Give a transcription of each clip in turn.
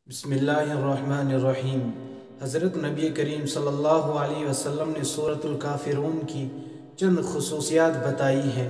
بسم اللہ الرحمن الرحیم۔ حضرت نبی کریم صلی اللہ علیہ وسلم نے سورۃ الکافرون کی چند خصوصیات بتائی ہیں،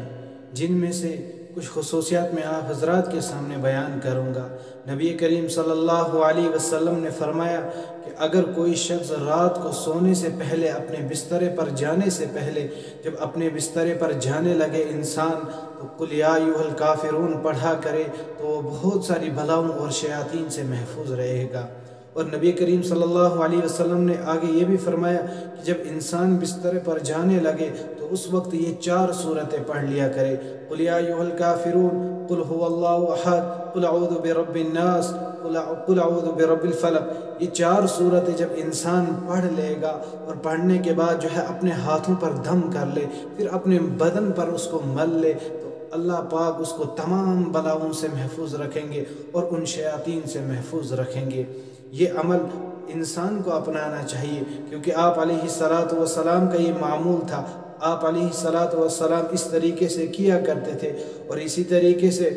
جن میں سے کچھ خصوصیات میں آپ حضرات کے سامنے بیان کروں گا۔ نبی کریم صلی اللہ علیہ وسلم نے فرمایا کہ اگر کوئی شخص رات کو سونے سے پہلے اپنے بسترے پر جانے سے پہلے جب اپنے بسترے پر جانے لگے انسان تو قل یا ایھا الکافرون پڑھا کرے تو وہ بہت ساری بلاؤں اور شیاطین سے محفوظ رہے گا۔ اور نبی کریم صلی اللہ علیہ وسلم نے آگے یہ بھی فرمایا کہ جب انسان بسترے پر جانے لگے تو اس وقت یہ 4 سورتیں پڑھ لیا کرے، قل یا ایھا الکافرون، قل هو اللہ احد، قل اعوذ برب الناس، قل اعوذ برب الفلق۔ یہ 4 سورتیں جب انسان پڑھ لے گا اور پڑھنے کے بعد اپنے ہاتھوں پر دم کر لے، پھر اپنے بدن پر اس کو مل لے، تو اللہ پاک اس کو تمام بلاؤں سے محفوظ رکھیں گے اور ان شیاطین سے محفوظ رکھیں گے۔ یہ عمل انسان کو اپنانا چاہیے، کیونکہ آپ علیہ السلام کا یہ معمول تھا۔ آپ علیہ السلام اس طریقے سے کیا کرتے تھے، اور اسی طریقے سے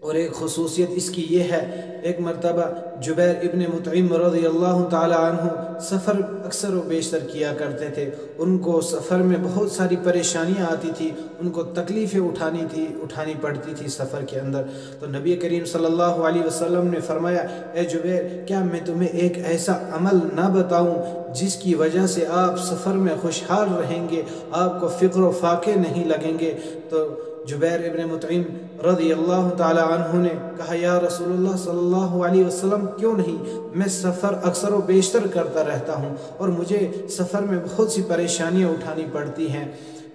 اور ایک خصوصیت اس کی یہ ہے، ایک مرتبہ جبیر ابن مطعم رضی اللہ تعالی عنہ سفر اکثر و بیشتر کیا کرتے تھے۔ ان کو سفر میں بہت ساری پریشانیاں آتی تھی، ان کو تکلیفیں اٹھانی پڑتی تھی سفر کے اندر۔ تو نبی کریم صلی اللہ علیہ وسلم نے فرمایا، اے جبیر، کیا میں تمہیں ایک ایسا عمل نہ بتاؤں جس کی وجہ سے آپ سفر میں خوشحال رہیں گے، آپ کو فکر و فاقے نہیں لگیں گے؟ تو جبیر ابن مطعم رضی اللہ تعالی عنہ نے کہا، یا رسول اللہ صلی اللہ علیہ وسلم، کیوں نہیں؟ میں سفر اکثر و بیشتر کرتا رہتا ہوں اور مجھے سفر میں بہت سی پریشانیاں اٹھانی پڑتی ہیں۔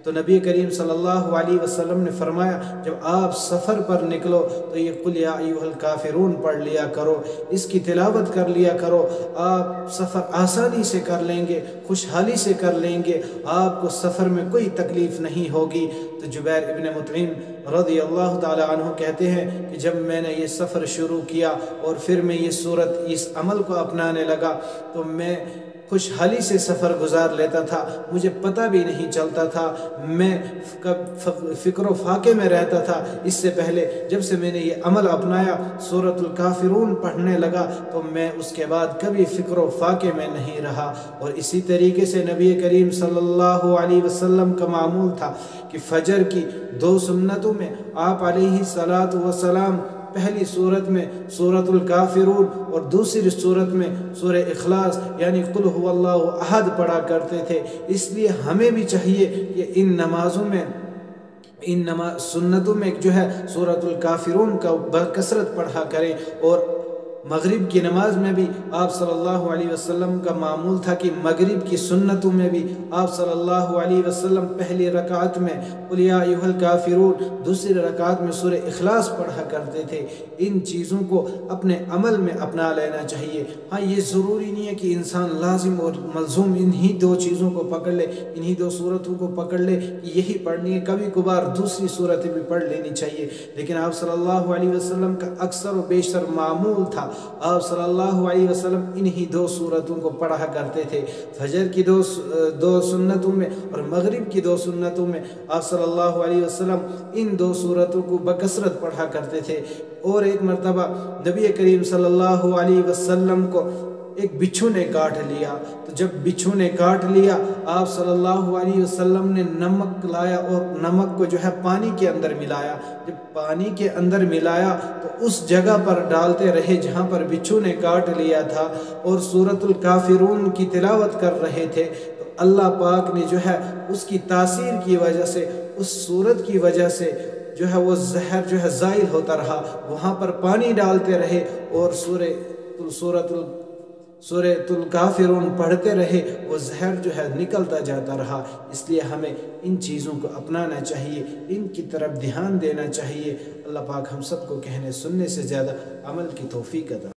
تو نبی کریم صلی اللہ علیہ وسلم نے فرمایا، جب آپ سفر پر نکلو تو یہ قل یا ایھا الکافرون پڑھ لیا کرو، اس کی تلاوت کر لیا کرو، آپ سفر آسانی سے کر لیں گے، خوشحالی سے کر لیں گے، آپ کو سفر میں کوئی تکلیف نہیں ہوگی۔ تو جبیر ابن مطعم رضی اللہ تعالی عنہ کہتے ہیں کہ جب میں نے یہ سفر شروع کیا اور پھر میں یہ سورت اس عمل کو اپنانے لگا تو میں خوشحالی سے سفر گزار لیتا تھا، مجھے پتہ بھی نہیں چلتا تھا، میں فکر و فاقے میں رہتا تھا۔ اس سے پہلے جب سے میں نے یہ عمل اپنایا، سورۃ الکافرون پڑھنے لگا، تو میں اس کے بعد کبھی فکر و فاقے میں نہیں رہا۔ اور اسی طریقے سے نبی کریم صلی اللہ علیہ وسلم کا معمول تھا کہ فجر کی 2 سنتوں میں آپ علیہ السلام پہلی صورت میں سورۃ الکافرون اور دوسری صورت میں سورہ اخلاص یعنی قل هو اللہ احد پڑھا کرتے تھے۔ اس لیے ہمیں بھی چاہیے کہ ان نمازوں میں سنتوں میں سورۃ الکافرون کا بکثرت پڑھا کریں۔ اور مغرب کی نماز میں بھی آپ صلی اللہ علیہ وسلم کا معمول تھا کہ مغرب کی سنتوں میں بھی آپ صلی اللہ علیہ وسلم پہلی رکعت میں قل یا ایھا الکافرون، دوسری رکعت میں سورہ اخلاص پڑھا کرتے تھے۔ ان چیزوں کو اپنے عمل میں اپنا لینا چاہیے۔ ہاں، یہ ضروری نہیں ہے کہ انسان لازم اور ملزوم انہی 2 چیزوں کو پکڑ لے، انہی 2 صورتوں کو پکڑ لے، یہی پڑھنی ہے۔ کبھی کبھار دوسری صورتیں بھی پڑھ لینی چاہیے، لیکن آپ صلی اللہ علیہ وسلم کا اکثر و بیشتر معمول تھا، آپ صلی اللہ علیہ وسلم انہی 2 صورتوں کو پڑھا کرتے تھے۔ فجر کی 2 سنتوں میں اور مغرب کی 2 سنتوں میں آپ صلی اللہ علیہ وسلم ان 2 صورتوں کو بکثرت پڑھا کرتے تھے۔ اور ایک مرتبہ نبی کریم صلی اللہ علیہ وسلم کو ایک بچھو نے کاٹ لیا، تو جب بچھو نے کاٹ لیا، آپ صلی اللہ علیہ وسلم نے نمک لایا اور نمک کو پانی کے اندر ملایا۔ جب پانی کے اندر ملایا تو اس جگہ پر ڈالتے رہے جہاں پر بچھو نے کاٹ لیا تھا، اور سورۃ الکافرون کی تلاوت کر رہے تھے، تو اللہ پاک نے اس کی تاثیر کی وجہ سے، اس سورت کی وجہ سے وہ زہر زائل ہوتا رہا۔ وہاں پر پانی ڈالتے رہے اور سورۃ الکافرون پڑھتے رہے، وہ زہر نکلتا جاتا رہا۔ اس لیے ہمیں ان چیزوں کو اپنانا چاہیے، ان کی طرف دھیان دینا چاہیے۔ اللہ پاک ہم سب کو کہنے سننے سے زیادہ عمل کی توفیق عطا